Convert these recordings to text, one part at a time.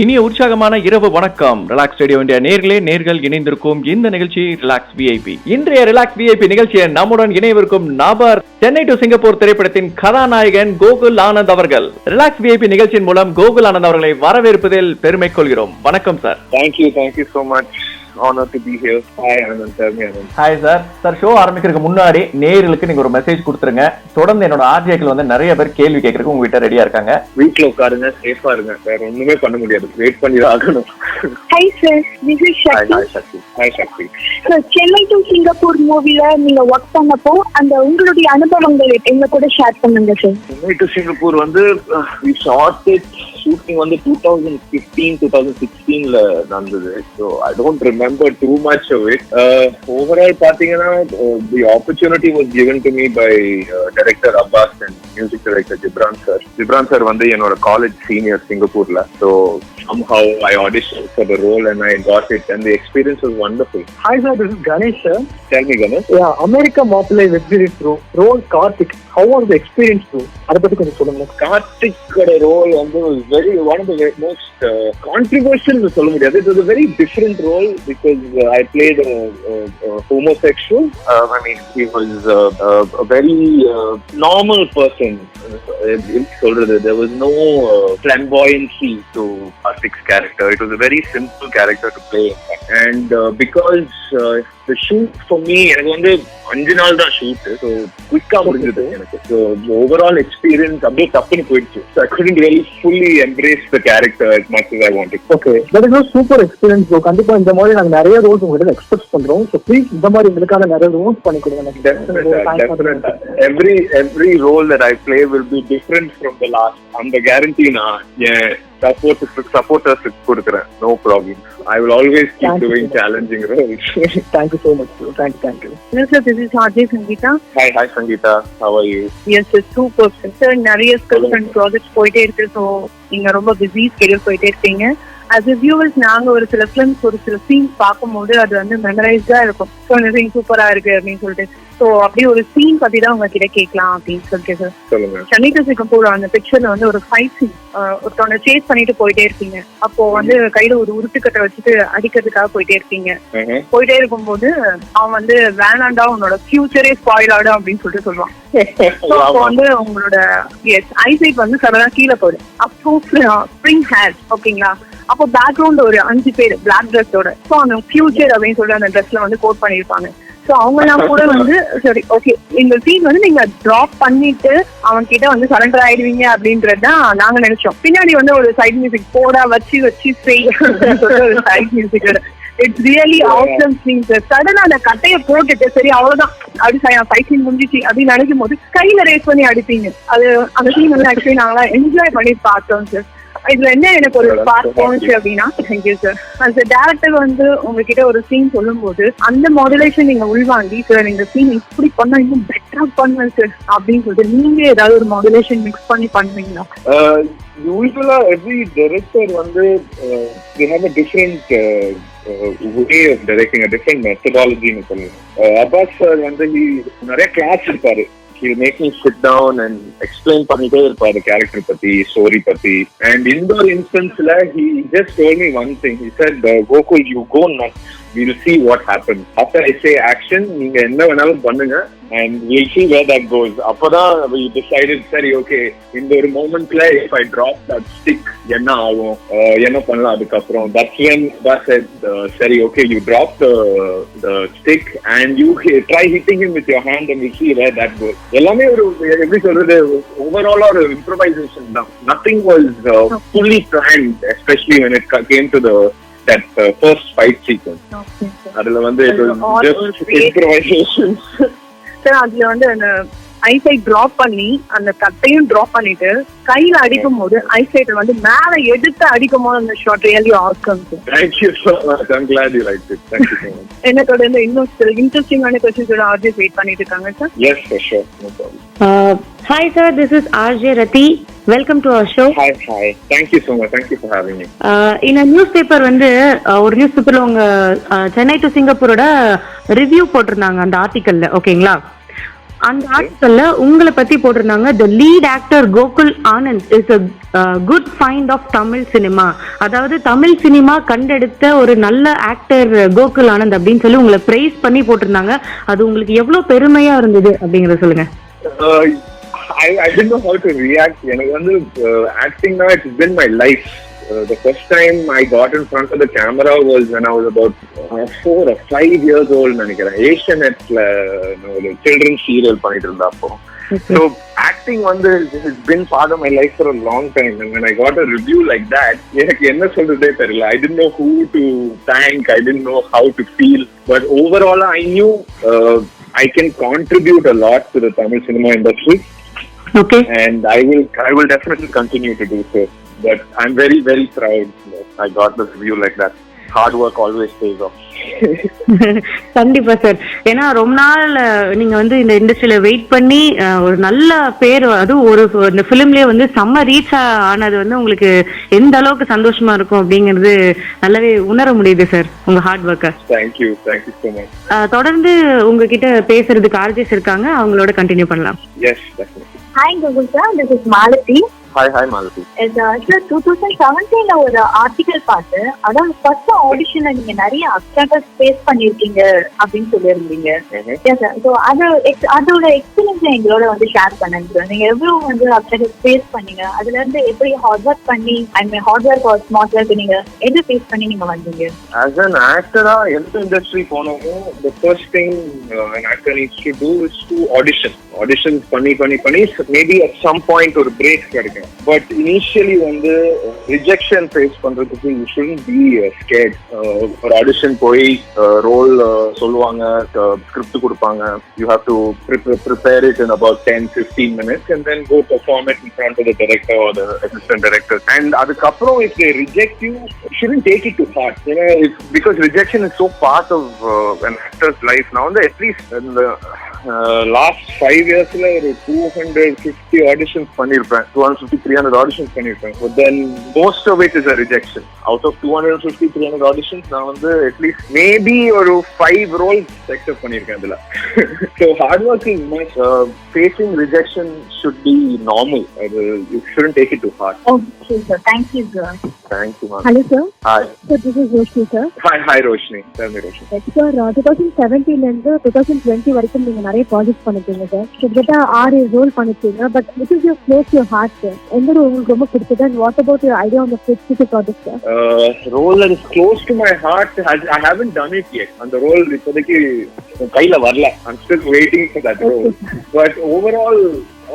இனிய உற்சாகமான இரவு வணக்கம். ரிலாக்ஸ் ரேடியோ இந்தியா நேர்கள் இணைந்திருக்கும் இந்த நிகழ்ச்சி ரிலாக்ஸ் விஐபி. இன்றைய ரிலாக்ஸ் விஐபி நிகழ்ச்சியை நம்முடன் இணைவிருக்கும் நபர் சென்னை டு சிங்கப்பூர் திரைப்படத்தின் கதாநாயகன் கோகுல் ஆனந்த் அவர்கள். ரிலாக்ஸ் விஐபி நிகழ்ச்சியின் மூலம் கோகுல் ஆனந்த் அவர்களை வரவேற்பதில் பெருமை கொள்கிறோம். வணக்கம் sir. Thank you so much. Honor to be here. Hi Anand, tell me Anand. Hi sir. Sir, show ஆரம்பிக்கிறதுக்கு முன்னாடி நேயர்களுக்கு நீங்க ஒரு மெசேஜ் கொடுத்துருங்க. தொடர்ந்து என்னோட ஆர்ஜிக்கள் வந்து நிறைய பேர் கேள்வி கேட்கறதுக்கு உங்ககிட்ட ரெடியா இருக்காங்க. வீட்ல உட்காருங்க, சேஃபா இருங்க. வேற ஒண்ணுமே பண்ண முடியாது. வெயிட் பண்ணி தான் ஆகணும். Hi sir, this is Shakti. Hi Shakti. So Chennai to Singapore மூவில நீங்க ஒர்க் பண்ணப்போ அந்த உங்களுடைய அனுபவங்கள் எங்க கூட ஷேர் பண்ணுங்க சார். சென்னை டு சிங்கப்பூர் வந்து we shot it shooting வந்து 2015-2016ல நடந்தது. So I don't remember too much of it. Overall பாத்தீங்கன்னா the opportunity was given to me by director Abbas and music director Gibran sir வந்து என்னோட college senior சிங்கப்பூர்ல. So somehow I auditioned for the role and I got it and the experience was wonderful. Hi sir, this is Ganesh sir. Tell me Ganesh. Yeah, America Moppalai web series role Karthik. How was the experience bro? அத பத்தி கொஞ்சம் சொல்லுங்க. கார்த்திக்கோட role வந்து very one of the most controversial னு சொல்ல முடியாது. It was a very different role because I played a homosexual. I mean he was a very normal person. There was no flamboyancy to Karthik's character. It was a very simple character to play. And because the shoot for me, எனக்கு வந்து 5 நாள் தான் shoot. So குயிக்கா முடிஞ்சது எனக்கு. So overall experience அப்படியே தப்புன்னு போயிடுச்சு. So I couldn't really fully embrace the character as much as I wanted. Okay, that is a super experience bro. கண்டிப்பா இந்த மாதிரி நாங்க நிறைய ரோல்ஸ் உங்களுக்கு எக்ஸ்பெக்ட் பண்றோம். ஸோ ப்ளீஸ் இந்த மாதிரி எங்களுக்கான நிறைய ரோல்ஸ் பண்ணி கொடுங்க. Definitely. Every role that I play will be different from the last. அந்த guarantee நான் supporters கொடுக்குறேன். No problem. I will always keep doing challenging roles. Thank you so much bro. Thank you. Yes sir, this is Sangeeta. Hi Sangeeta, how are you? Yes sir, super sir. நிறைய skills and projects போயிட்டே இருக்கு. So நீங்க ரொம்ப busy schedule போயிட்டே இருக்கீங்க. as a viewers நாங்க ஒரு சில ஃபிலிம்ஸ் ஒரு சில சீன்ஸ் பார்க்கும்போது அது வந்து மெமரைஸ்டா இருக்கும். ஸோ இந்த சீன் சூப்பரா இருக்கு அப்படின்னு சொல்லிட்டு ஸோ அப்படியே ஒரு சீன் பத்தி தான் உங்ககிட்ட கேட்கலாம் அப்படின்னு சொல்லிட்டு சார். சென்னை டு சிங்கப்பூர் அந்த பிக்சர்ல வந்து ஒரு ஃபைட் சீன் ஒருத்தவனை சேஸ் பண்ணிட்டு போயிட்டே இருக்கீங்க. அப்போ வந்து கையில ஒரு உருட்டுக்கட்டை வச்சுட்டு அடிக்கிறதுக்காக போயிட்டே இருக்கீங்க. போயிட்டே இருக்கும்போது அவன் வந்து வேணாண்டா உன்னோட ஃபியூச்சரே ஸ்பாயில் ஆடும் அப்படின்னு சொல்லிட்டு சொல்லுவான். அப்போ வந்து உங்களோட ஐசைட் வந்து சடனா கீழே போயிடு. அப்போ ஸ்ப்ரிங் ஹேர் ஓகேங்களா. அப்போ பேக்ரவுண்ட் ஒரு 5 பேர் பிளாக் ட்ரெஸ்ஸோட ஸோ அந்த ஃபியூச்சர் அப்படின்னு சொல்லி அந்த ட்ரெஸ்ல வந்து கோட் பண்ணிருப்பாங்க. ஸோ அவங்கெல்லாம் கூட வந்து சரி ஓகே இந்த சீன் வந்து நீங்க டிராப் பண்ணிட்டு அவன் கிட்ட வந்து சரண்டர் ஆயிடுவீங்க அப்படின்றதுதான் நாங்க நினைச்சோம். பின்னாடி வந்து ஒரு சைட் மியூசிக் போடா வச்சு ஒரு side music. It's really awesome scene sir. சடனா அந்த கட்டையை போட்டுட்டு சரி அவ்வளவுதான் அப்படி ஃபைட் சீன் முடிஞ்சிச்சு அப்படின்னு நினைக்கும் போது கையில ரேஸ் பண்ணி அடிப்பீங்க. அது அந்த சீன் வந்து ஆக்சுவலி நாங்களாம் என்ஜாய் பண்ணி பார்த்தோம் சார். இதுல என்ன எனக்கு ஒரு ஸ்பார்க் போனுச்சு அப்படின்னா தேங்க்யூ சார். அந்த டேரக்டர் வந்து உங்ககிட்ட ஒரு சீன் சொல்லும் போது அந்த மாடுலேஷன் நீங்க உள்வாங்கி சார் இந்த சீன் இப்படி பண்ணா இன்னும் பெட்டரா பண்ணுவேன் சார் அப்படின்னு சொல்லிட்டு நீங்க ஏதாவது ஒரு மாடுலேஷன் மிக்ஸ் பண்ணி பண்ணுவீங்களா? யூசுவலா எவ்ரி டைரக்டர் வந்து they have a different way of directing, a different methodology னு சொல்லுங்க. அப்பாஸ் சார் வந்து நிறைய கிளாஸ் இருப்பாரு. He'll make me sit down and explain பண்ணிட்டே இருப்பாரு கேரக்டர் பத்தி ஸ்டோரி பத்தி. And in the instance he just told me one thing. He said Gokul, you go nuts, we'll see what happens. After I say action நீங்க என்ன வேணாலும் பண்ணுங்க and we'll see where that goes. அப்பதான் we decided சரி okay இந்த ஒரு மொமெண்ட்ல if I drop that stick என்ன ஆகும் என்ன பண்ணலாம் அதுக்கப்புறம். That's when Bas said சரி okay you drop the stick and you try hitting him with your hand and we'll see where that goes. எல்லாமே ஒரு எப்படி சொல்றது overall ஒரு improvisation தான். Nothing was fully planned, especially when it came to that first fight sequence. அதுல வந்து it was just improvisation. Sir அதுல வந்து அந்த ஐசைட் டிராப் பண்ணி அந்த கட்டையும் டிராப் பண்ணிட்டு கையில அடிக்கும் போது ஐசைட் வந்து மேல எடுத்து அடிக்கும் போது அந்த shot really awesome sir. Thank you so much. I'm glad you liked it. Thank you so much. என்ன தொடர்ந்து இன்னும் இன்ட்ரெஸ்டிங்கான क्वेश्चंस ஆர்ஜே வெயிட் பண்ணிட்டு இருக்காங்க sir. Yes for sure, no problem. Hi sir, this is RJ Rati. Welcome to our show. Hi. Thank you so much. Thank you for having me. In a newspaper வந்து ஒரு news பேப்பர்ல உங்க Chennai to சிங்கப்பூரோட review போட்டிருந்தாங்க அந்த ஆர்டிக்கல்ல ஓகேங்களா. அந்த ஆர்டிக்கல்ல உங்களை பத்தி போட்டிருந்தாங்க, the lead actor Gokul Anand is a good find of Tamil cinema. அதாவது தமிழ் சினிமா கண்டெடுத்த ஒரு நல்ல ஆக்டர் கோகுல் ஆனந்த் அப்படின்னு சொல்லி உங்களை பிரைஸ் பண்ணி போட்டிருந்தாங்க. அது உங்களுக்கு எவ்வளவு பெருமையா இருந்தது அப்படிங்கறத சொல்லுங்க. I didn't know how to react. எனக்கு வந்து acting now it's been my life. The first time I got in front of the camera was when I was about 4 or 5 years old நினைக்கிறேன். ஏஷியநெட்ல ஒரு children's serial பண்ணிட்டு இருந்தா அப்போ. So acting வந்து has been part of my life for a long time, and when I got a review like that, எனக்கு என்ன சொல்றதே தெரியல. I didn't know who to thank, I didn't know how to feel, but overall I knew I can contribute a lot to the Tamil cinema industry. Okay. And I will definitely continue to do so. But I'm very, very proud that I got this review like that. Hard work always pays off. கண்டிப்பா sir. ஏன்னா ரொம்ப நாள் நீங்க வந்து இந்த இண்டஸ்ட்ரியில wait பண்ணி ஒரு நல்ல பேர், அதுவும் ஒரு இந்த பிலிம்லயே வந்து செம்ம ரீச் ஆனது வந்து உங்களுக்கு எந்த அளவுக்கு சந்தோஷமா இருக்கும் அப்படிங்கிறது நல்லாவே உணர முடியுது சார் உங்க ஹார்ட் ஒர்க்க. Thank you so much. தொடர்ந்து உங்ககிட்ட பேசுறதுக்கு ஆர்ஜிஸ் இருக்காங்க, அவங்களோட கண்டினியூ பண்ணலாம். Yes, definitely. Hi Gokul sir, this is Malati. Hi Malati. Sir, 2017 ஒரு ஆர்டிகல் பார்த்து, அதாவது ஃபர்ஸ்ட் ஆடிஷன்ல நீங்க நிறைய அப்டாக்கல்ஸ் ஃபேஸ் பண்ணிருக்கீங்க அப்படின்னு சொல்லியிருந்தீங்க. ஸோ அதோட எக்ஸ்பீரியன்ஸ் எங்களோட வந்து ஷேர் பண்ணுங்க. நீங்க எவ்வளவு வந்து அப்டாக்கல்ஸ் ஃபேஸ் பண்ணீங்க, அதுல இருந்து எப்படி ஹார்ட் ஒர்க் பண்ணி hard work or smart work நீங்க எது ஃபேஸ் பண்ணி நீங்க வந்தீங்க? As an actor, எந்த இண்டஸ்ட்ரி போனாலும் the first thing an actor needs to do is to auditions பண்ணி maybe at some point ஒரு பிரேக் கிடைக்கும். But initially வந்து ரிஜெக்ஷன் ஃபேஸ் பண்றதுக்கு you shouldn't be scared. ஒரு ஆடிஷன் போய் ரோல் சொல்லுவாங்க, ஸ்கிரிப்ட் கொடுப்பாங்க. You have to prepare it in about 10-15 minutes and then go perform it in front of the director or the assistant director. And அதுக்கப்புறம் if they reject you, you shouldn't take it to heart. You know, because rejection is so part of an actor's life. Now at least in the last 5 yearsல ஒரு 250 auditions பண்ணிருப்பேன், 250-300 auditions பண்ணிருப்பேன். But then most of it is a rejection. Out of 250-300 auditions நான் வந்து at least maybe ஒரு 5 roles accept பண்ணிருக்கேன் அதுல. So hard work is much. Facing rejection should be normal. You shouldn't take it to heart. Okay sir, thank you sir. Thank you ma'am. Hello sir. Hi. So this is Roshni sir. Hi Roshni. Tell me Roshni. Sir, 2017 இருந்து 2020 வரைக்கும் நீங்க நிறைய project பண்ணிருக்கீங்க sir. கிட்டத்தட்ட 6 role பண்ணிருக்கீங்க. But which is your close to your heart sir? எந்த role உங்களுக்கு ரொம்ப பிடிச்சது? And what about your idea on the future project sir? Role that is close to my heart, I haven't done it yet. And the role இப்போதைக்கு கையில வரல. I'm still waiting for that role. But overall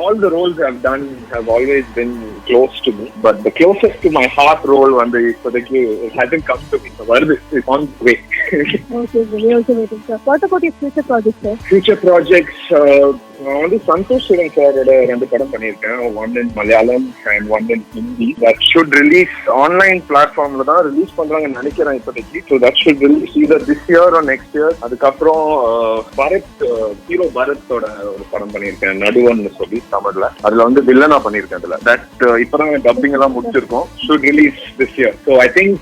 all the roles I've done have always been close to me, but the closest to my heart role one day it hasn't come to me. So it's on the way. Okay, we also waiting sir. What about your future projects sir? Future projects, நான் வந்து சந்தோஷ் சுரன் சாரோட 2 படம் பண்ணியிருக்கேன். One in Malayalam and one in Hindi. That should release online பிளாட்ஃபார்ம்ல தான் release பண்றாங்கன்னு நினைக்கிறேன் இப்போதைக்கு. So that should release either this year or next year. அதுக்கப்புறம் ஹீரோ பரத்தோட ஒரு படம் பண்ணியிருக்கேன், நடுவன்னு சொல்லி தமிழ்ல. அதுல வந்து வில்லனா பண்ணியிருக்கேன். அதுல தட் இப்பதான் டப்பிங் எல்லாம் முடிச்சிருக்கோம். Should release this year. So I think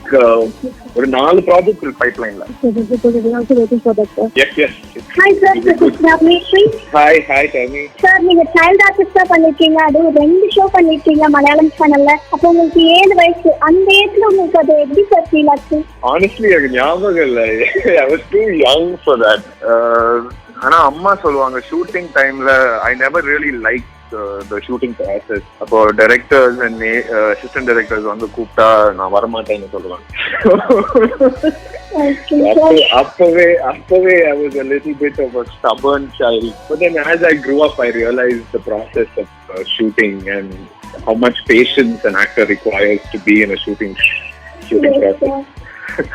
ஒரு 4 project பைப்லைன்ல. We also waiting for that sir. Yes. Hi sir, this is Navneeshri. Hi tell me. Sir, நீங்க சைல்ட் ஆர்டிஸ்டா பண்ணிருக்கீங்க, அது 2 ஷோ பண்ணிருக்கீங்க மலையாளம் சேனல்ல. அப்போ உங்களுக்கு 7 வயசு, அந்த ஏஜ்ல உங்களுக்கு அது எப்படி சார் ஃபீல் ஆச்சு? Honestly எனக்கு ஞாபகம் இல்ல. I was too young for that. ஆனா அம்மா சொல்லுவாங்க ஷூட்டிங் டைம்ல I never really liked the shooting process. அப்போ டைரக்டர்ஸ் அண்ட் அசிஸ்டன்ட் டைரக்டர்ஸ் வந்து கூப்பிட்டா நான் வரமாட்டேன்னு சொல்லுவாங்க. அப்பவே I was a little bit of a stubborn child. But then as I grew up, I realized the process of shooting and how much patience an actor requires to be in a shooting process.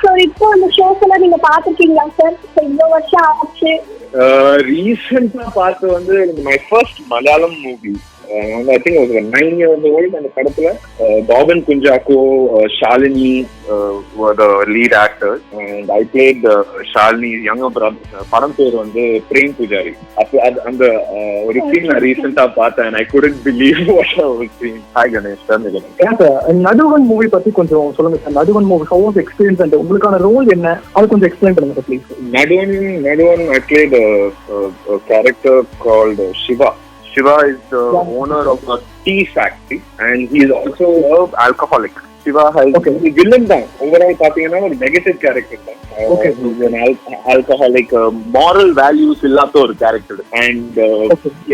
Sir, இப்போ அந்த shows எல்லாம் நீங்க பாத்துருக்கீங்களா sir? இவ்வளவு வருஷம் ஆச்சு. ரீசெண்டா பார்த்து வந்து my first Malayalam movie I think I was 9 years old அந்த படத்துல. Boban Kunjako, Shalini were the lead actors and I played Shalini's younger brother. படம் பேர் வந்து பிரேம் பூஜாரி. அந்த ஒரு சீன் நான் ரீசெண்டா பார்த்தேன் and I couldn't believe what I was seeing. Hi Ganesh, Naduvan movie பத்தி கொஞ்சம் சொல்லுங்க sir. Naduvan movie how was the experience and உங்களுக்கான ரோல் என்ன அது கொஞ்சம் எக்ஸ்பிளைன் பண்ணுங்க sir please. Naduvan I played a character called Shiva. Shiva is the owner of a tea factory and he is also an alcoholic. Shiva has villain தான் overall பாத்தீங்கன்னா ஒரு negative character தான். He's an alcoholic, moral values இல்லாத ஒரு character. And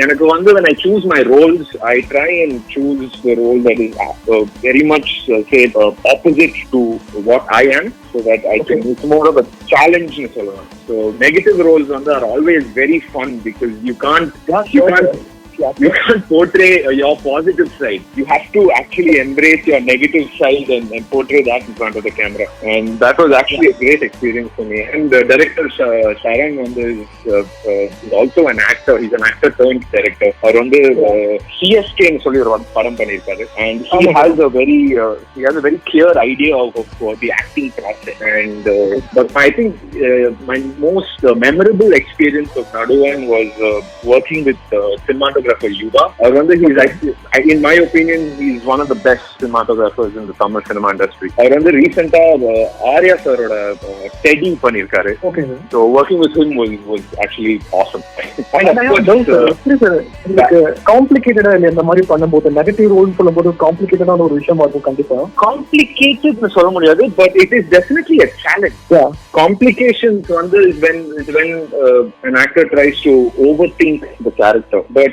எனக்கு வந்து when I choose my roles, I try and choose the role that is very much say opposite to what I am, so that I can. It's more of a challenge னு சொல்லலாம். So negative roles வந்து are always very fun because you can't portray your positive side. You have to actually embrace your negative side and portray that in front of the camera. And that was actually a great experience for me. And the director Sharan is also an actor. He's an actor turned director. Or CSK னு சொல்லி ஒரு படம் பண்ணிருக்காரு. And he has a very clear idea of the acting process. And but I think my most memorable experience of Naduvan was working with cinematographer Yuva. He's actually, in my opinion, he's one of the best cinematographers in the Tamil cinema industry. Recent Arya sir Teddy பண்ணிருக்காரு. So working with him was actually awesome. And of course, காம்ப்ளிகேட்டடா இல்ல இந்த மாதிரி பண்ணும்போது negative role சொல்லும்போது காம்ப்ளிகேட்டடான ஒரு விஷயமா இருக்கும். கண்டிப்பா காம்ப்ளிகேட்டட் சொல்ல முடியாது, but it is definitely a challenge. Complications is when an actor tries to overthink the character. But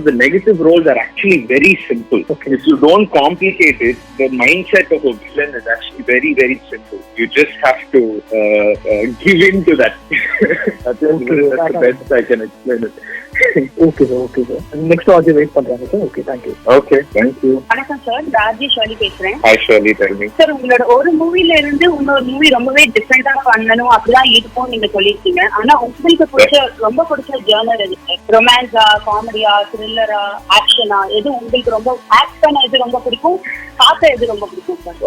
the negative roles are actually very simple. If you don't complicate it, the mindset of a villain is actually very, very simple. You just have to give in to that. That's the best I can explain it. Okay sir. Next RJ wait பண்றாங்க sir. Thank you. வணக்கம் sir, Raji Shirley பேசுறேன். Hi Shirley, tell me. Sir, உங்களோட ஒரு மூவில இருந்து இன்னொரு movie ரொம்பவே டிஃபரெண்டா பண்ணணும் அப்படிதான் இருக்கும் நீங்க சொல்லிருக்கீங்க. ஆனா உங்களுக்கு ரொம்ப பிடிச்ச ஜானர் எது? ரொமான்ஸா, காமெடியா, த்ரில்லரா, ஆக்ஷனா? எது உங்களுக்கு ரொம்ப ஆக்ட் பண்ண எது ரொம்ப பிடிக்கும், பார்க்க எது ரொம்ப பிடிக்கும் சார்?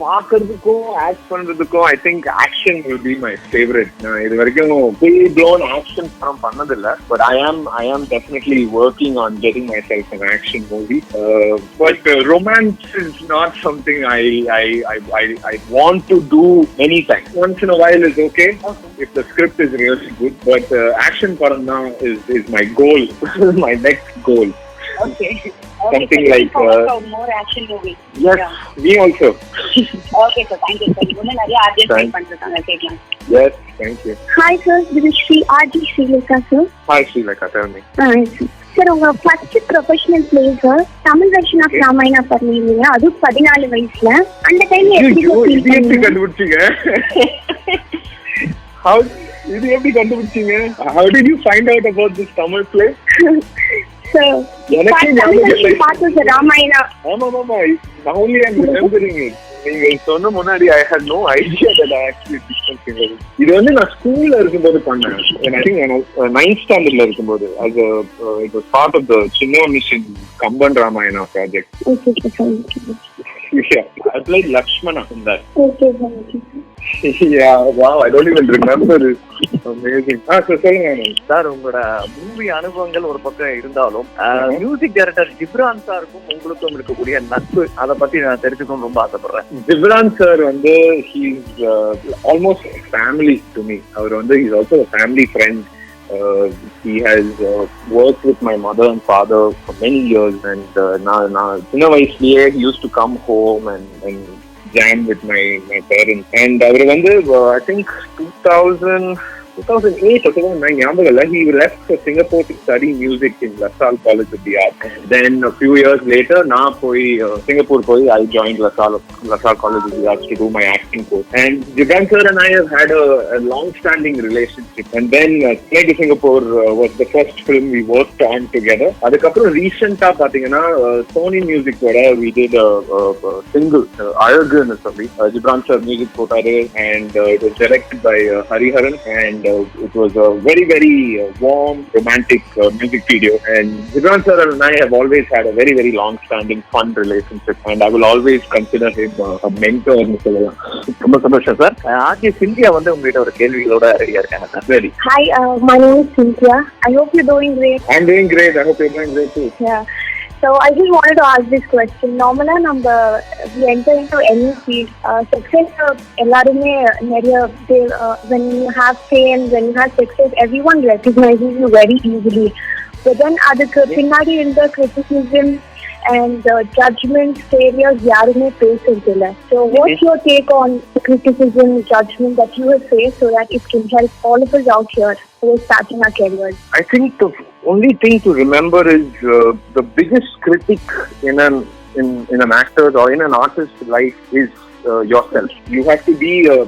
பார்க்கிறதுக்கும் ஆக்ட் பண்றதுக்கும் I think action will be my favorite. நான் இது வரைக்கும் full blown action படம் பண்ணதில்லை, but I am definitely working on getting myself an action movie. But romance is not something I want to do many times. Once in a while is okay if the script is really good. But action padam now is my goal. My next goal. Something like more action movie. Yes, me also. Okay sir, thank you sir. இன்னும் நிறைய RGS try பண்றாங்க, கேக்கலாம். Yes, thank you. Hi sir, this is Srileka sir. Hi Srileka, tell me. Sir, உங்க first professional play sir Tamil version of Ramayana பண்ணிருந்தீங்க, அது 14 வயசுல. அந்த டைம்ல எப்படி கண்டுபிடிச்சீங்க? இது எப்படி கண்டுபிடிச்சீங்க? How did you find out about this Tamil play? Sir, எனக்கு பார்த்தேன் சார் ராமாயணா. ஆமா now only I'm remembering it. நீங்க சொன்ன முன்னாடி I had no idea that I actually did something like this. இது நான் ஸ்கூல்ல இருக்கும்போது பண்ணேன். I think 9th standardல இருக்கும்போது it was part of the Chinna Mission Kamban Ramayana project. Yeah, I played Lakshmana in that. Yeah, wow, I don't even remember it. Amazing. சொல்லுங்க sir, உங்களோட movie அனுபவங்கள் ஒரு பக்கம் இருந்தாலும் மியூசிக் டைரக்டர் ஜிப்ரான் சாருக்கும் உங்களுக்கும் இருக்கக்கூடிய நட்பு, அதை பத்தி நான் தெரிஞ்சுக்கணும் ரொம்ப ஆசைப்படுறேன். Ghibran sir he's almost a family to me. he's also a family friend. He has worked with my mother and father for many years, and சின்ன வயசுலயே he used to come home and jam with my parents. And I think 2008 or 2009, he left for Singapore to study music in LaSalle College of the Arts. Then a few years later, Singapore I joined LaSalle College of the Arts to do my acting course. And Jibran sir and I have had a long-standing relationship. And then Flight to Singapore was the first film we worked on together. Adukapram recent-ah pathina Sony Music we did a single Ayagu nu solli Jibran sir music potaru, and it was directed by Hariharan, and it was a very, very warm, romantic music video. And Gibran sir and I have always had a very, very long-standing, fun relationship, and I will always consider him a mentor. ரொம்ப சந்தோஷம் sir. RJ Scindia வந்து உங்ககிட்ட ஒரு கேள்விகளோட ரெடியா இருக்காங்க sir. Ready. Hi, my name is Cynthia. I hope you're doing great. I'm doing great. I hope you're doing great too. Yeah. So I just wanted to ask this question. Normally, we enter into any field. Success, எல்லாருமே நிறைய when you have fame, when you have success, everyone recognizes you very easily. But then அதுக்கு பின்னாடி இருந்த criticism and judgment failures யாருமே பேசுறதில்ல. So what's your take on criticism, judgment that you have faced so that it can help all of us out here who are starting our careers? I think the only thing to remember is the biggest critic in an actor's or in an artist's life is yourself. You have to be a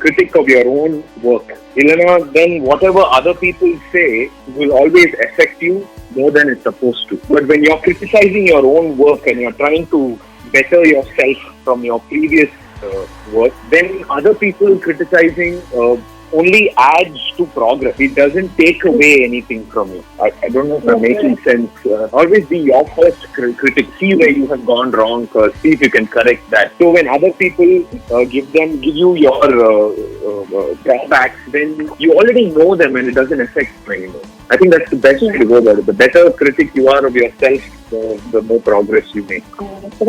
critic of your own work. Ilana, then whatever other people say will always affect you more than it's supposed to. But when you're criticizing your own work and you're trying to better yourself from your previous work, then other people criticizing only adds to progress. It doesn't take away anything from you. I don't know if I'm making sense. Always be your first critic. See where you have gone wrong first. See if you can correct that. So when other people give you your drawbacks, then you already know them and it doesn't affect you anymore. I think that's the best way to go about it. The better critic you are of yourself, the more progress you make.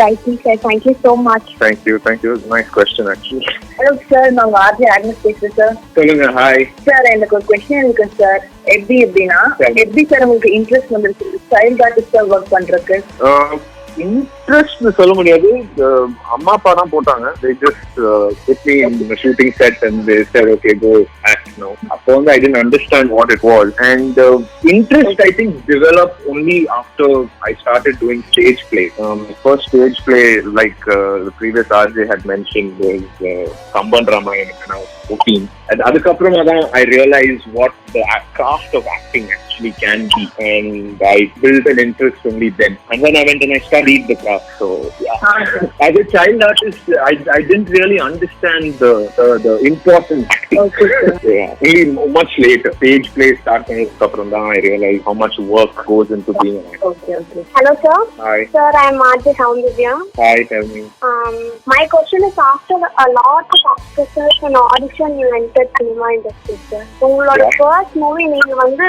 Rightly said. Thank you so much. Thank you. It's a nice question actually. Hello sir, நான் RJ Agnes பேசுறேன் sir. சொல்லுங்க. Hi sir, எனக்கு ஒரு question இருக்கு sir. எப்படின்னா எப்படி sir உங்களுக்கு interest வந்துருக்கு சைல்ட் ஆர்டிஸ்டா ஒர்க் பண்றதுக்கு? இன்ட்ரெஸ்ட் சொல்ல முடியாது. அம்மா அப்பா தான் போட்டாங்க. they just put me in the shooting set and they said okay go act now. அப்போ வந்து I didn't understand what it was, and interest I think developed only after I started doing stage play. First stage play, like the previous RJ had mentioned, was Kamban Ramayana when I was 14, and அதுக்கப்புறமா தான் I realized what the craft of acting actually can be, and I built an interest only then, and then I went and I studied the craft. So yeah. As a child artist, I didn't really understand the importance of acting. Okay, yeah, only much later stage play start பண்ணதுக்கு அப்புறம் தான் I realized how much work goes into being an actor. Okay. Hello, sir. Hi. Sir, I'm Arjay Soundivya. Hi, tell me. My question is, after a lot of actresses and audition, you entered cinema industry, sir. உங்களோட first movie நீங்க வந்து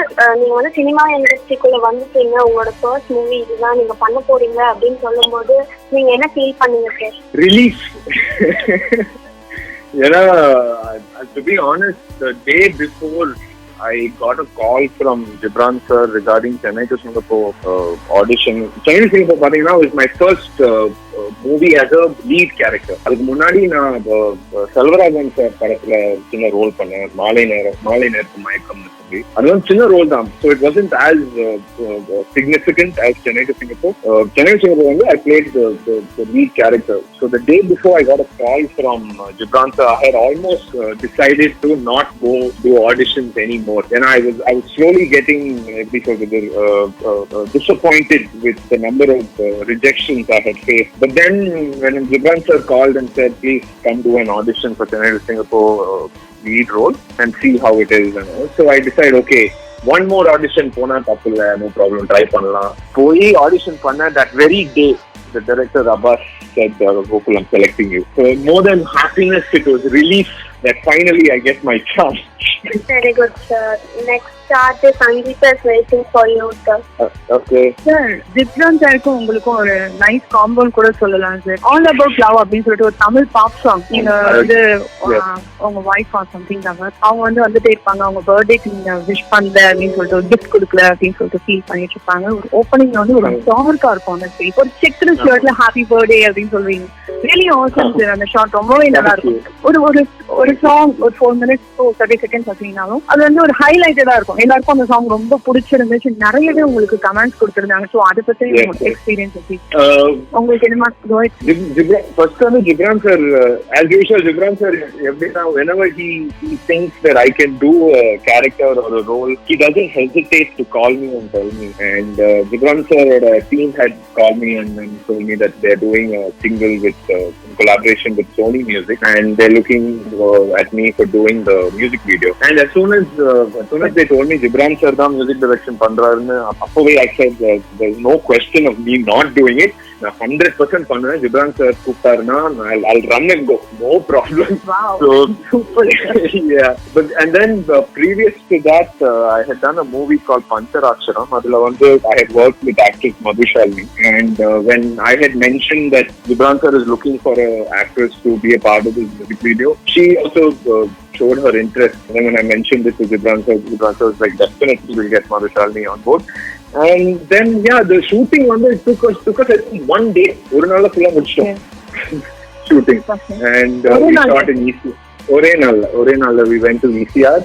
cinema இண்டஸ்ட்ரிக்குள்ள வந்துட்டீங்க, உங்களோட first movie இதுதான் நீங்க பண்ண போறீங்க அப்படின்னு சொல்லும்போது நீங்க என்ன ஃபீல் பண்ணீங்க sir? Relief. To be honest, the day before I got a call from Gibran sir regarding Chennai to Singapore audition. Chennai to Singapore பாத்தீங்கன்னா was my first movie as a lead character. அதுக்கு முன்னாடி நான் Selvarajan sir படத்துல சின்ன role பண்ணேன். மாலை நேரத்து மயக்கம் சொல்லி. அது வந்து சின்ன ரோல் தான். So it wasn't as significant as Chennai to Singapore. Chennai to Singapore வந்து I played the lead character. So the day before I got a call from Gibran sir, I had almost decided to not go do auditions anymore. Then I was slowly getting disappointed with the number of rejections I had faced. But then when Gibran sir called and said, please come do an audition for Chennai to Singapore lead role and see how it is. And so I decided, okay, one more audition pona tappilla, no problem, try pannalam. Poi audition panna, that very day the director Abbas said, Gokul, I'm selecting you. So more than happiness, it was relief that finally I get my chance. Very good, sir. Next artist Sangeeta is waiting for you, sir. Okay. Sir, Gibran sirக்கும் உங்களுக்கும் ஒரு nice combo கூட சொல்லலாம் sir. All about love அப்படின்னு சொல்லிட்டு ஒரு Tamil pop song நீங்க வந்து உங்க வைஃப் ஆர் சம்திங் தான் அவங்க வந்துட்டே இருப்பாங்க. அவங்க பர்த்டேக்கு நீங்க விஷ் பண்ணல அப்படின்னு சொல்லிட்டு ஒரு கிஃப்ட் கொடுக்கல அப்படின்னு சொல்லிட்டு ஃபீல் பண்ணிட்டு இருப்பாங்க. ஒரு ஓப்பனிங்ல வந்து ஒரு டார்க்கா இருக்கும் அந்த ஸ்பேஸ். ஒரு செக்குடு ஷர்ட்ல ஹாப்பி பர்த்டே அப்படின்னு சொல்லுவீங்க. Really awesome sir. அந்த ஷாட் ரொம்பவே நல்லா இருக்கும். ஒரு சாங் ஒரு 4 minutes 30 seconds அப்படின்னாலும் அது வந்து ஒரு ஹைலைட்டடா இருக்கும். எல்லாருக்கும் அந்த சாங் ரொம்ப பிடிச்சிருந்துச்சு. நிறையவே உங்களுக்கு கமெண்ட்ஸ் கொடுத்திருந்தாங்க. சோ அதை பத்தி எக்ஸ்பீரியன்ஸ் எப்படி உங்களுக்கு என்ன First வந்து Gibran sir, as usual, Gibran sir whenever he thinks that I can do a character or a role, he doesn't hesitate to call me and tell me. And Gibran sir team had called me and told me that they're doing a single with collaboration with Sony Music, and they're looking at me for doing the music video. And as soon as they told me Gibran sir da music direction பண்றாருன்னு அப்பவே I said there's no question of me not doing it. நான் 100% பண்ணுவேன். Gibran sir கூப்பிட்டாருன்னா I'll run and go, no problem. Wow. So super. Yeah, but and then previous to that I had done a movie called Pancharaksharam. Adula vandu I had worked with actress Madhushalini, and when I had mentioned that Gibran sir is looking for an actress to be a part of this music video, she also showed her interest. And then when I mentioned this to Gibran sir was like, definitely we'll get Madhushalini on board. And then yeah, the shooting it took us I think 1 day. Oru nalla fulla mudichom shooting. And we shot in ECR. Ore nalla we went to ECR,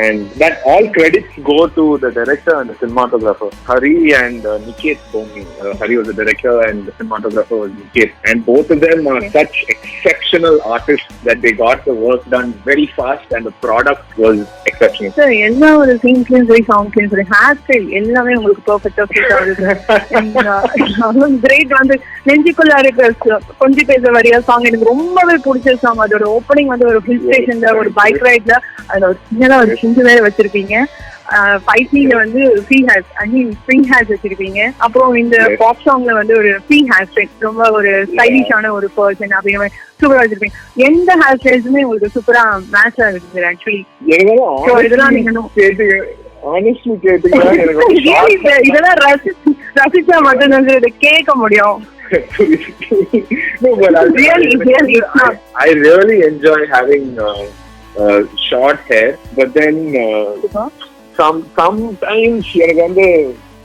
and that all credits go to the director and the cinematographer, Hari and Niket Bomi. Hari was the director and the cinematographer was Niket, and both of them are such exceptional artists that they got the work done very fast, and the product was exceptional. Sir, எல்லா ஒரு சீன்ஸ்லயும் சரி சாங்ஸ்லயும் சரி hair style எல்லாமே உங்களுக்கு பெர்ஃபெக்ட்டா fit ஆகுது. Great வந்து நெஞ்சுக்குள்ள இருக்க கொஞ்சம் பேச வரியா சாங் எனக்கு ரொம்பவே பிடிச்ச சாங். அதோட ஓப்பனிங் வந்து ஒரு ஹில் ஸ்டேஷன்ல ஒரு பைக் ரைட்ல அதுல ஒரு சின்னதா ஒரு சிந்து வேற வச்சிருக்கீங்க. ஃபைட்ல வந்து ஃப்ரீ ஹேர்ஸ் வச்சிருப்பீங்க. அப்புறம் இந்த பாப் சாங்ல வந்து ஒரு ஃப்ரீ ஹேர் ஸ்டைல் ரொம்ப ஒரு ஸ்டைலிஷான ஒரு பர்சன் அப்படிங்கிற மாதிரி சூப்பரா வச்சிருப்பீங்க. எந்த ஹேர் ஸ்டைல்ஸுமே உங்களுக்கு சூப்பரா மேட்ச் ஆகுது ஆக்சுவலி. இதெல்லாம் நீங்க honestly கேட்டீங்கன்னா இதெல்லாம் ரசிச்சா மட்டும் இதை கேட்க முடியும். No, but I really enjoy having short hair, but then sometimes எனக்கு வந்து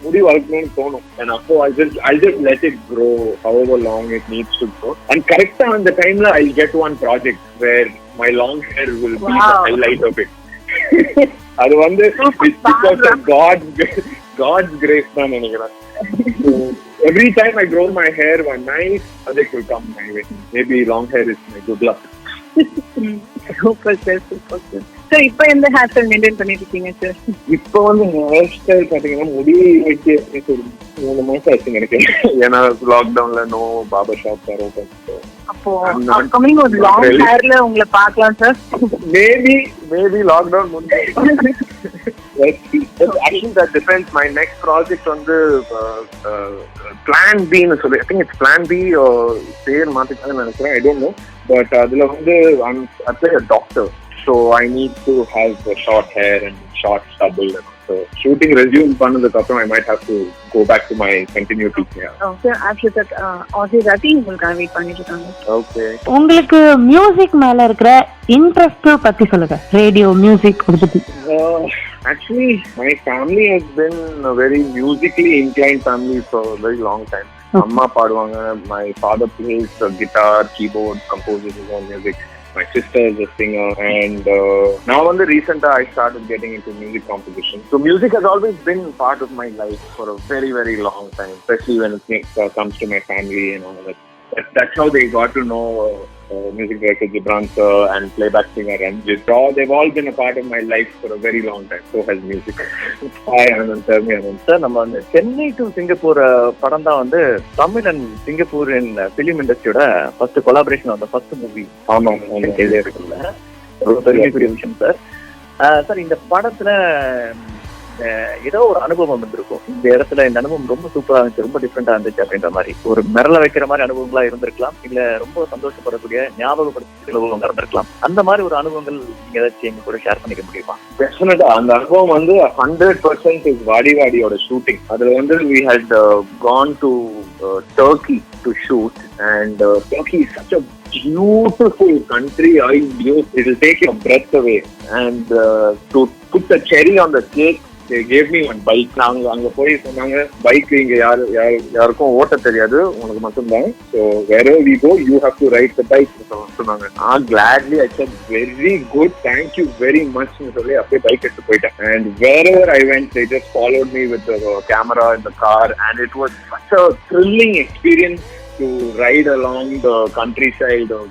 முடி வளர்க்கணும்னு தோணும், and அப்போ I'll just let it grow however long it needs to grow, and correct on the time I'll get one project where my long hair will be the highlight of it. அது வந்து because of God's grace தான் நினைக்கிறேன். So every time I grow my hair, one nice project will come my way. Maybe long hair is my good luck. Super sir. Sir, இப்போ எந்த hair style maintain பண்ணிட்டு இருக்கீங்க sir? இப்போ வந்து hair style பாத்தீங்கன்னா முடி வச்சு 3 மாசம் ஆச்சு நினைக்கிறேன். ஏன்னா லாக்டவுன்ல no barber shop are open. அப்போ அப்கமிங் ஒரு லாங் ஹேர்ல உங்களை பார்க்கலாம் சார். மேபி லாக்டவுன் முடிஞ்சு. Actually that depends. My next project வந்து plan B ன்னு சொல்லி, I think it's plan B or பேர் மாத்திட்டாங்கன்னு நினைக்கிறேன், I don't know, but அதுல வந்து I'm actually a doctor, so I need to have short hair and short stubble, and so shooting resume பண்ணதுக்கு அப்புறம் I might have to go back to my continuity. Okay, after that Aussie Rati உங்களுக்கு wait பண்ணிட்டு இருக்காங்க. Okay, உங்களுக்கு music மேல இருக்கிற interest பத்தி சொல்லுங்க. ரேடியோ மியூசிக் பத்தி. Actually my family has been a very musically inclined family for a very long time. Amma பாடுவாங்க, my father plays guitar, keyboard, composes his own music. My sister is a singer, and now on the recent I started getting into music composition. So music has always been part of my life for a very, very long time, especially when it comes to my family and all that. That's how they got to know music director Gibran sir and playback singer Ranjit. They've all been a part of my life for a very long time. So has music. Hi Anand, tell me Anand. Sir, நம்ம வந்து Chennai to Singapore படம் தான் வந்து Tamil and சிங்கப்பூரின் film இண்டஸ்ட்ரியோட first collaboration அந்த first movie. ஆமாம், இருக்குல்ல, ரொம்ப பெரிய விஷயம் சார். சார், இந்த படத்துல ஏதோ ஒரு அனுபவம் இருந்திருக்கும். இந்த இடத்துல இந்த அனுபவம் ரொம்ப சூப்பரா இருந்துச்சு, ரொம்ப டிஃப்ரெண்டா இருந்துச்சு அப்படின்ற மாதிரி ஒரு மிரள வைக்கிற மாதிரி அனுபவங்களா இருந்திருக்கலாம், இல்ல ரொம்ப சந்தோஷப்படக்கூடிய ஞாபகப்படுத்த அனுபவம் இருந்திருக்கலாம். அந்த மாதிரி ஒரு அனுபவங்கள் நீங்க ஏதாச்சும் எங்க கூட ஷேர் பண்ணிக்க முடியுமா? டெஃபினட்டா அந்த அனுபவம் வந்து 100% இஸ் வாடியோட ஷூட்டிங். அதுல வந்து we had gone to Turkey to shoot, and Turkey is such a beautiful country. It will take your breath away, and to put the cherry on the cake, they gave me one bike. நாங்க அங்க போய் சொன்னாங்க, bike இங்க யாருக்கும் ஓட்ட தெரியாது, உனக்கு மட்டும்தான், so wherever we go you have to ride the bike சொன்னாங்க. Gladly I said very good, thank you very much னு சொல்லி அப்படியே பைக் எடுத்து போயிட்டேன். And wherever I went they just followed me with the camera in the car, and it was such a thrilling experience to ride along the countryside of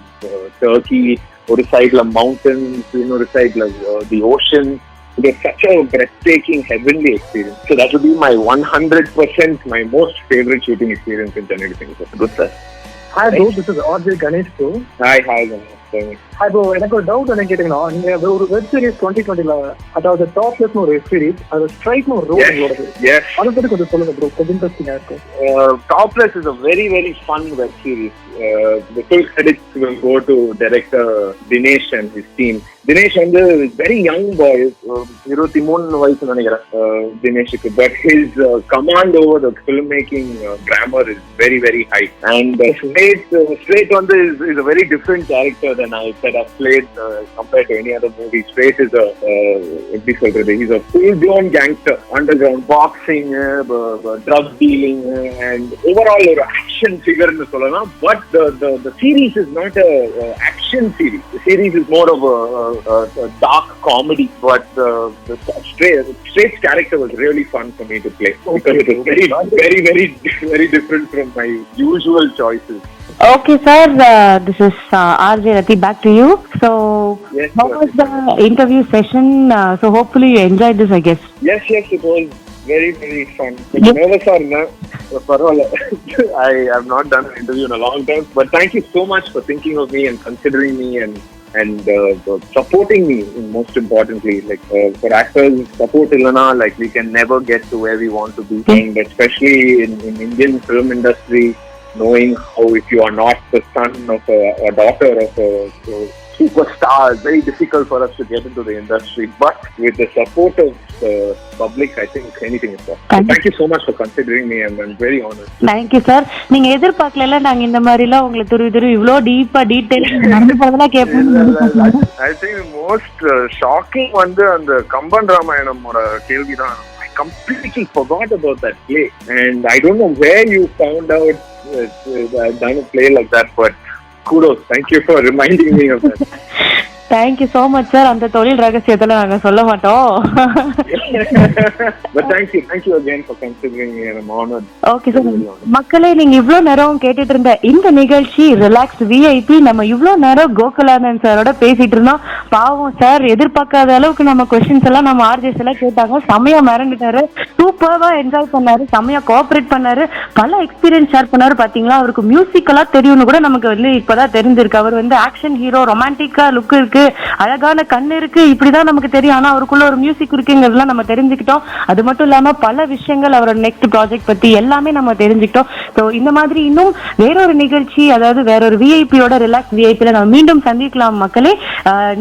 Turkey. ஒரு சைட்ல mountains, இன்னொரு சைட்ல the ocean. It was such a breathtaking, heavenly experience. So that would be my 100%, my most favorite shooting experience in Chennai to Singapore. Good sir. Hi bro, this is RJ Ganesh bro. Hi, Ganesh. Hi bro, எனக்கு ஒரு doubt என்ன கேட்டீங்கன்னா, நீங்க ஒரு web series 2020ல, அதாவது டாப்லெஸ்னு ஒரு web series, அது ஸ்ட்ரைக்னு ஒரு ரோல் உங்களோடது. அதை பத்தி கொஞ்சம் சொல்லுங்க ப்ரோ, கொஞ்சம் இன்ட்ரெஸ்டிங்கா இருக்கும். Topless is a very very fun web series. The full credits will go to director Dinesh and his team. Dinesh வந்து very young boy, 23 வயசு நினைக்கிறேன் தினேஷுக்கு, but his command over the filmmaking grammar is very very high. And Straight வந்து is a very different character than I said I've played compared to any other movie. Straight is எப்படி சொல்றது, he's a full blown gangster, underground boxing, drug dealing, and overall ஒரு action figure னு சொல்லலாம். But the series is not a action series. The series is more of a dark comedy, but the Straight's character was really fun for me to play because it was very very very different from my usual choices. Okay, sir. This is RJ Rati. Back to you. So, yes, how was the interview session? So, hopefully, you enjoyed this, I guess. Yes, it was very very fun. Nervous or not? I have not done an interview in a long time, but thank you so much for thinking of me and considering me and supporting me, most importantly. Like for actors, support illana, like we can never get to where we want to be, and especially in Indian film industry, knowing how if you are not the son of a daughter of a superstar, it's very difficult for us to get into the industry. But with the support of the public, I think anything is possible. So thank you so much for considering me, and I'm very honored. Thank you, sir. நீங்க எதிர்பார்க்கல நாங்க இந்த மாதிரிலாம் உங்களை துரு இவ்ளோ டீப்பா detail நடந்து போறதெல்லாம் கேட்போம். I think the most shocking வந்து அந்த கம்பன் ராமாயணமோட கேள்விதான். I completely forgot about that play, and I don't know where you found out I've done a play like that, but kudos. Thank you for reminding me of that. Thank you so much, sir. அந்த தொழில் ரகசியத்துல நாங்க சொல்ல மாட்டோம். But thank you again for considering me, and I'm honored. Okay, sir. மக்களே, நீங்க இவ்ளோ நேரம் கேட்டுட்டு இருந்த இந்த நிகழ்ச்சி ரிலாக்ஸ் VIP. நம்ம இவ்ளோ நேரம் கோகுலானந்த் சாரோட பேசிட்டு இருந்தோம். பாவம் சார், எதிர்பார்க்காத அளவுக்கு நம்ம क्वेश्चंस எல்லாம் நம்ம ஆர்ஜிஎஸ் எல்லாம் கேட்டாங்க. செமையா மறந்துட்டாரு, சூப்பரா என்ஜாய் பண்ணாரு, செமையா கோஆபரேட் பண்ணாரு, பல எக்ஸ்பீரியன்ஸ் ஷேர் பண்ணாரு. பாத்தீங்களா, அவருக்கு மியூசிக் எல்லாம் தெரியும்னு கூட நமக்கு வந்து இப்பதான் தெரிஞ்சிருக்கு. அவர் வந்து ஆக்ஷன் ஹீரோ, ரொமான்டிக்கா லுக் இருக்கு, அழகான கண்ணு இருக்கு, இப்படிதான் நமக்கு தெரியும். ஆனா அவருக்குள்ள ஒரு மியூசிக் இருக்குங்கிறதுலாம் நம்ம தெரிஞ்சுக்கிட்டோம். அது மட்டும் இல்லாம பல விஷயங்கள் அவரோட நெக்ஸ்ட் ப்ராஜெக்ட் பத்தி எல்லாமே நம்ம தெரிஞ்சுக்கிட்டோம். ஸோ இந்த மாதிரி இன்னும் வேறொரு நிகழ்ச்சி, அதாவது வேறொரு விஐபியோட ரிலாக்ஸ் விஐபியில நம்ம மீண்டும் சந்திக்கலாம் மக்களே.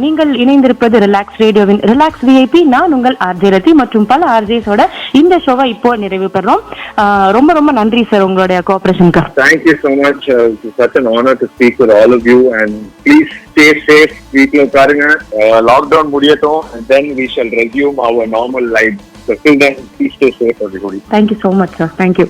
நீங்கள் இணைந்திருப்பது ரிலாக்ஸ் ரேடியோவின் ரிலாக்ஸ் விஐபி. நான் உங்கள் ஆர்ஜே ரதி மற்றும் பல ஆர்ஜேஸோட இந்த ஷோவை இப்போ நிறைவு பெறோம். ரொம்ப ரொம்ப நன்றி சார் உங்களுடைய கோஆபரேஷனுக்கு. Thank you so much. It's such an honor to speak with all of you, and please stay safe. வீட்ல பாருங்க, லாக்டவுன் முடியட்டும், and then we shall resume our normal life. So till then, please stay safe everybody. Thank you so much, sir. Thank you.